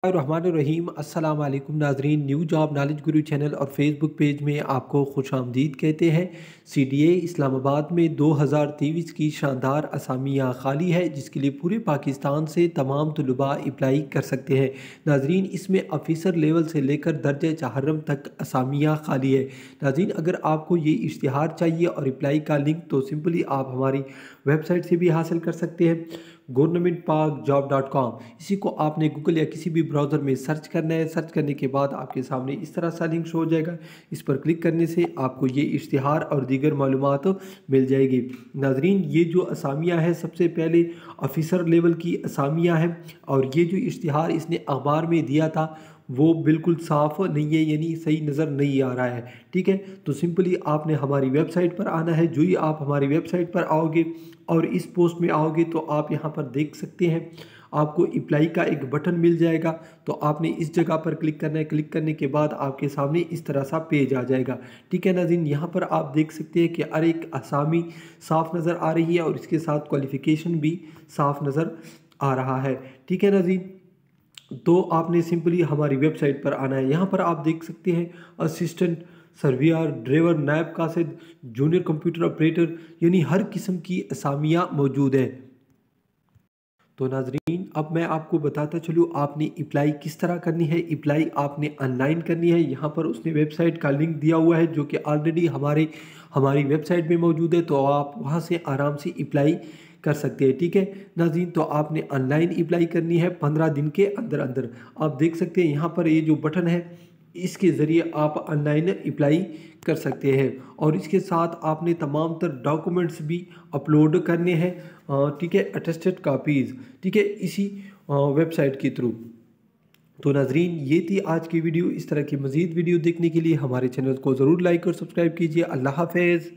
रहीम अस्सलाम वालेकुम नाजरीन। न्यू जॉब नॉलेज गुरु चैनल और फेसबुक पेज में आपको खुश आमदीद कहते हैं। CDA इस्लामाबाद में 2023 की शानदार असामियाँ खाली है, जिसके लिए पूरे पाकिस्तान से तमाम तलबा अप्लाई कर सकते हैं। नाजरीन, इसमें ऑफिसर लेवल से लेकर दर्जे चहर्रम तक असामियाँ खाली है। नाजरीन, अगर आपको ये इश्तिहार चाहिए और अप्लाई का लिंक तो सिंपली आप हमारी वेबसाइट से भी हासिल कर सकते हैं, governmentparkjob.com। इसी को आपने गूगल या किसी भी ब्राउज़र में सर्च करना है। सर्च करने के बाद आपके सामने इस तरह सा लिंक शो हो जाएगा। इस पर क्लिक करने से आपको ये इश्तिहार और दीगर मालूमात मिल जाएगी। नाजरीन, ये जो असामियाँ हैं सबसे पहले ऑफिसर लेवल की असामियाँ हैं, और ये जो इश्तिहार इसने अखबार में दिया था वो बिल्कुल साफ़ नहीं है, यानी सही नज़र नहीं आ रहा है। ठीक है, तो सिंपली आपने हमारी वेबसाइट पर आना है। जो ही आप हमारी वेबसाइट पर आओगे और इस पोस्ट में आओगे तो आप यहाँ पर देख सकते हैं आपको अप्लाई का एक बटन मिल जाएगा। तो आपने इस जगह पर क्लिक करना है। क्लिक करने के बाद आपके सामने इस तरह सा पेज आ जाएगा। ठीक है नाज़रीन, यहाँ पर आप देख सकते हैं कि हर एक असामी साफ़ नज़र आ रही है और इसके साथ क्वालिफ़िकेशन भी साफ़ नज़र आ रहा है। ठीक है नाज़रीन, तो आपने सिंपली हमारी वेबसाइट पर आना है। यहाँ पर आप देख सकते हैं असिस्टेंट सर्वियर, ड्राइवर, नायब कासिद, जूनियर कंप्यूटर ऑपरेटर, यानी हर किस्म की असामियाँ मौजूद हैं। तो नाजरीन, अब मैं आपको बताता चलूँ आपने अप्लाई किस तरह करनी है। अप्लाई आपने ऑनलाइन करनी है। यहाँ पर उसने वेबसाइट का लिंक दिया हुआ है जो कि ऑलरेडी हमारी वेबसाइट में मौजूद है, तो आप वहाँ से आराम से अप्लाई कर सकते हैं। ठीक है नाज़रीन, तो आपने ऑनलाइन अप्लाई करनी है 15 दिन के अंदर अंदर। आप देख सकते हैं यहाँ पर ये जो बटन है इसके ज़रिए आप ऑनलाइन अप्लाई कर सकते हैं, और इसके साथ आपने तमाम तर डॉक्यूमेंट्स भी अपलोड करने हैं। ठीक है, अटेस्टेड कापीज़, ठीक है, इसी वेबसाइट के थ्रू। तो नाजरीन, ये थी आज की वीडियो। इस तरह की मज़ीद वीडियो देखने के लिए हमारे चैनल को ज़रूर लाइक और सब्सक्राइब कीजिए। अल्लाह हाफ़िज़।